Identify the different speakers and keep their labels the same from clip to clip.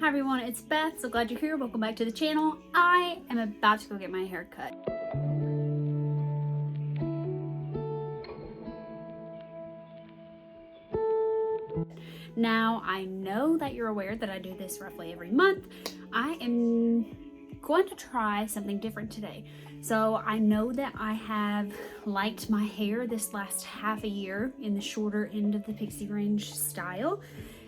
Speaker 1: Hi everyone, it's Beth. So glad you're here. Welcome back to the channel. I am about to go get my hair cut. Now, I know that you're aware that I do this roughly every month. I am going to try something different today. So I know that I have liked my hair this last half a year in the shorter end of the pixie range style.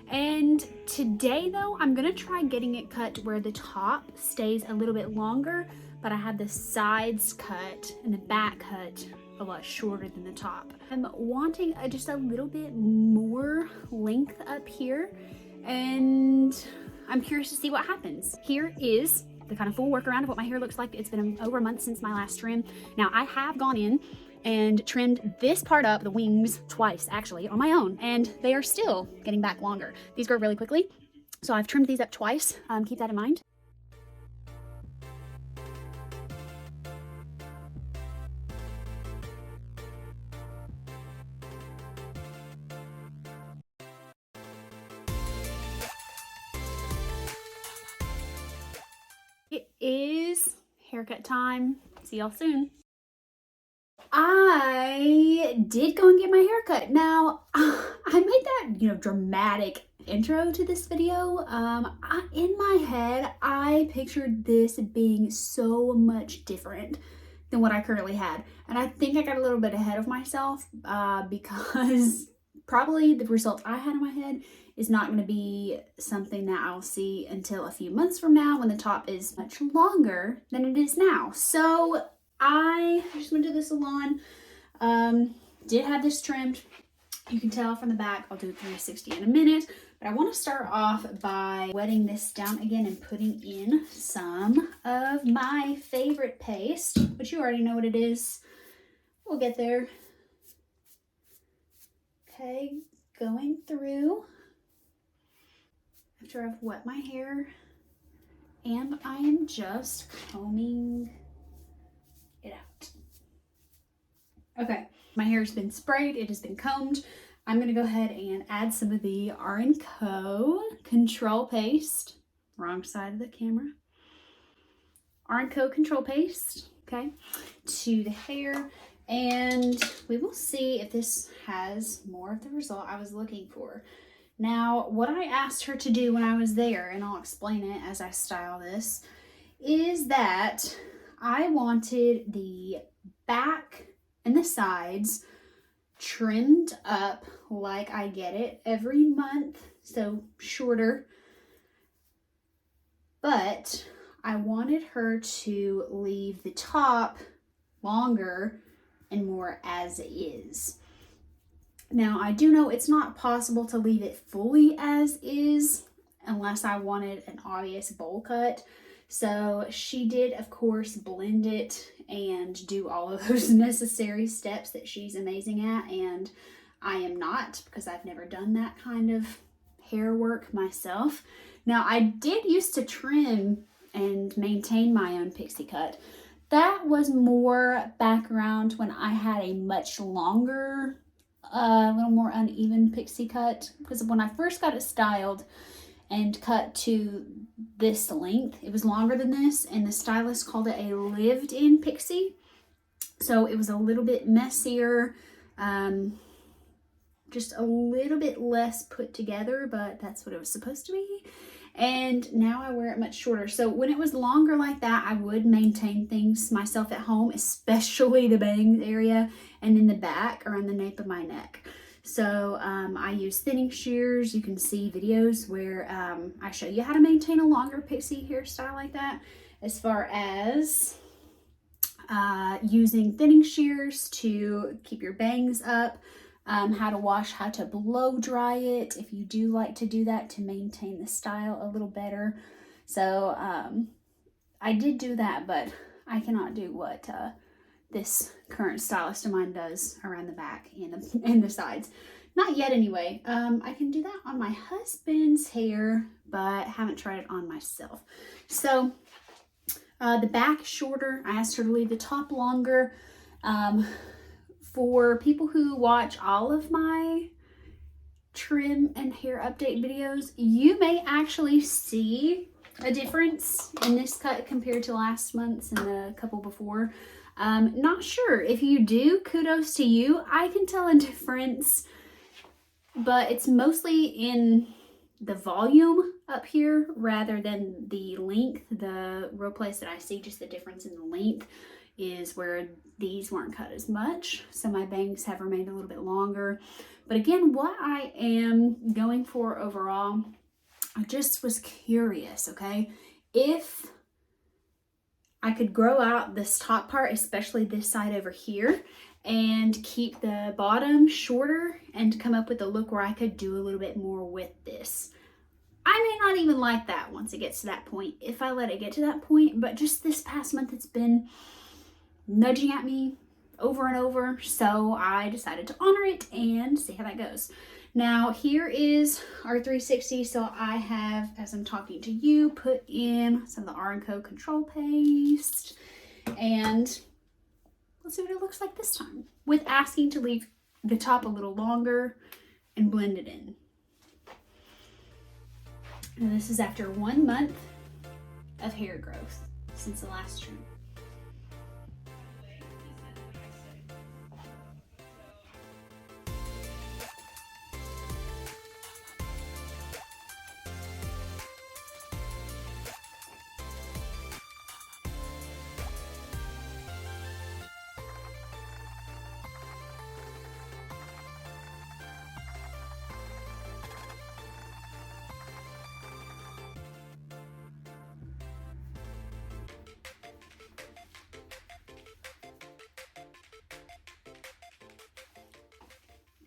Speaker 1: And today though, I'm gonna try getting it cut where the top stays a little bit longer, but I have the sides cut and the back cut a lot shorter than the top. I'm wanting just a little bit more length up here, and I'm curious to see what happens. Here is the kind of full workaround of what my hair looks like. It's been over a month since my last trim. Now I have gone in and trimmed this part up, the wings, twice actually on my own, and they are still getting back longer. These grow really quickly, so I've trimmed these up twice. Keep that in mind. It is haircut time. See y'all soon. I did go and get my hair cut. Now, I made that, dramatic intro to this video. In my head, I pictured this being so much different than what I currently had. And I think I got a little bit ahead of myself because probably the result I had in my head is not going to be something that I'll see until a few months from now when the top is much longer than it is now. So I just went to the salon, did have this trimmed. You can tell from the back, I'll do 360 in a minute, but I want to start off by wetting this down again and putting in some of my favorite paste, which you already know what it is. We'll get there. Okay, going through after I've wet my hair, and I am just combing it out. Okay, my hair has been sprayed, it has been combed. I'm gonna go ahead and add some of the R&Co Control Paste. Wrong side of the camera. R&Co Control Paste, okay, to the hair, and we will see if this has more of the result I was looking for. Now, what I asked her to do when I was there, and I'll explain it as I style this, is that I wanted the back and the sides trimmed up like I get it every month, so shorter, but I wanted her to leave the top longer and more as is. Now, I do know it's not possible to leave it fully as is unless I wanted an obvious bowl cut. So she did, of course, blend it and do all of those necessary steps that she's amazing at, and I am not, because I've never done that kind of hair work myself. Now, I did used to trim and maintain my own pixie cut. That was more background when I had a much longer, a little more uneven pixie cut, because when I first got it styled and cut to this length, it was longer than this, and the stylist called it a lived-in pixie. So it was a little bit messier, just a little bit less put together, but that's what it was supposed to be. And now I wear it much shorter. So when it was longer like that, I would maintain things myself at home, especially the bangs area and in the back around the nape of my neck. So I use thinning shears. You can see videos where I show you how to maintain a longer pixie hairstyle like that, as far as using thinning shears to keep your bangs up, how to wash, how to blow dry it if you do like to do that to maintain the style a little better. So I did do that, but I cannot do what this current stylist of mine does around the back and the sides. Not yet anyway. I can do that on my husband's hair, but haven't tried it on myself. So the back shorter. I asked her to leave the top longer. For people who watch all of my trim and hair update videos, you may actually see a difference in this cut compared to last month's and the couple before. Not sure. If you do, kudos to you. I can tell a difference, but it's mostly in the volume up here rather than the length. The real place that I see just the difference in the length is where these weren't cut as much. So my bangs have remained a little bit longer. But again, what I am going for overall, I just was curious, okay? If I could grow out this top part, especially this side over here, and keep the bottom shorter and come up with a look where I could do a little bit more with this. I may not even like that once it gets to that point, if I let it get to that point, but just this past month it's been nudging at me over and over, so I decided to honor it and see how that goes. Now here is our 360, so I have, as I'm talking to you, put in some of the R&Co control paste, and let's see what it looks like this time, with asking to leave the top a little longer and blend it in. And this is after 1 month of hair growth since the last trim.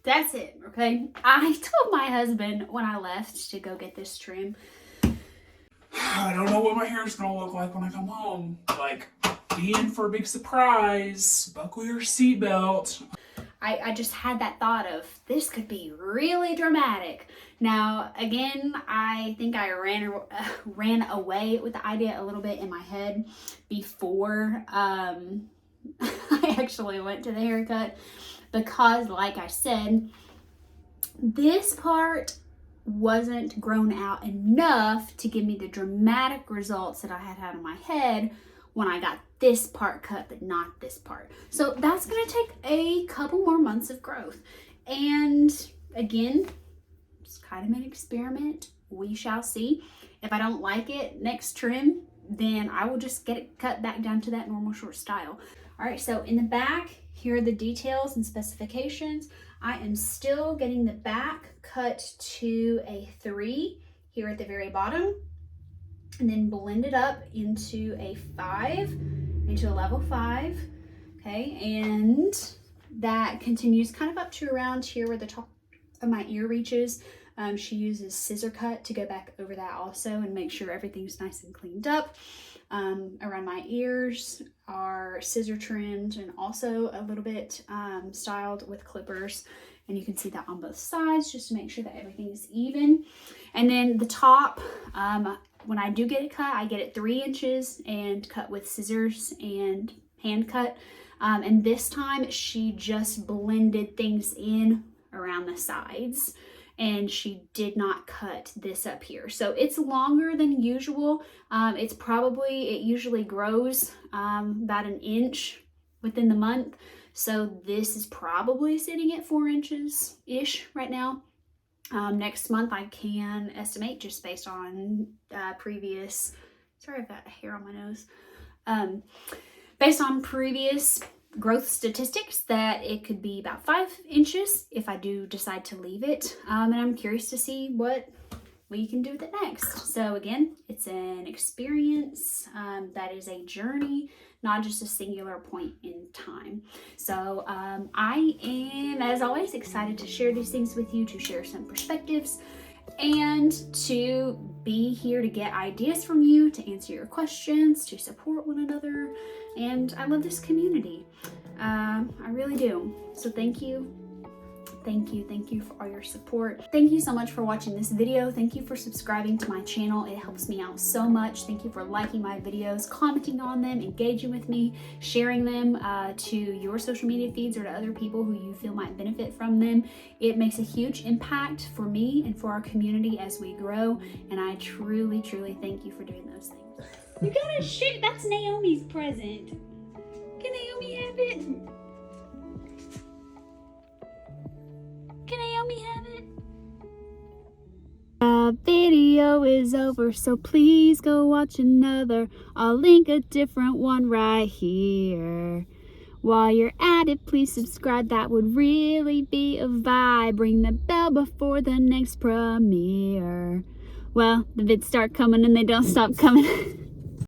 Speaker 1: That's it, okay? I told my husband when I left to go get this trim.
Speaker 2: I don't know what my hair's gonna look like when I come home. Like, be in for a big surprise. Buckle your seatbelt.
Speaker 1: I just had that thought of, this could be really dramatic. Now, again, I think I ran away with the idea a little bit in my head before I actually went to the haircut. Because, like I said, this part wasn't grown out enough to give me the dramatic results that I had in my head when I got this part cut, but not this part. So that's going to take a couple more months of growth. And again, it's kind of an experiment. We shall see. If I don't like it next trim, then I will just get it cut back down to that normal short style. All right, so in the back, here are the details and specifications. I am still getting the back cut to a 3 here at the very bottom, and then blend it up into a 5, into a level 5, okay? And that continues kind of up to around here where the top of my ear reaches. She uses scissor cut to go back over that also and make sure everything's nice and cleaned up. Around my ears are scissor trimmed and also a little bit styled with clippers, and you can see that on both sides just to make sure that everything is even. And then the top, when I do get it cut, I get it 3 inches and cut with scissors and hand cut. And this time she just blended things in around the sides, and she did not cut this up here. So it's longer than usual. It usually grows about 1 inch within the month. So this is probably sitting at 4 inches-ish right now. Next month I can estimate just based on previous, sorry I've got hair on my nose. Based on previous growth statistics that it could be about 5 inches if I do decide to leave it. And I'm curious to see what we can do with it next. So again, it's an experience that is a journey, not just a singular point in time. So I am, as always, excited to share these things with you, to share some perspectives, and to be here to get ideas from you, to answer your questions, to support one another. And I love this community. I really do. So thank you Thank you for all your support. Thank you so much for watching this video. Thank you for subscribing to my channel. It helps me out so much. Thank you for liking my videos, commenting on them, engaging with me, sharing them to your social media feeds or to other people who you feel might benefit from them. It makes a huge impact for me and for our community as we grow, and I truly thank you for doing those things. You gotta shoot. That's Naomi's present. Can Naomi have it? Can Naomi have it? The video is over, so please go watch another. I'll link a different one right here. While you're at it, please subscribe. That would really be a vibe. Ring the bell before the next premiere. Well, the vids start coming and they don't stop coming.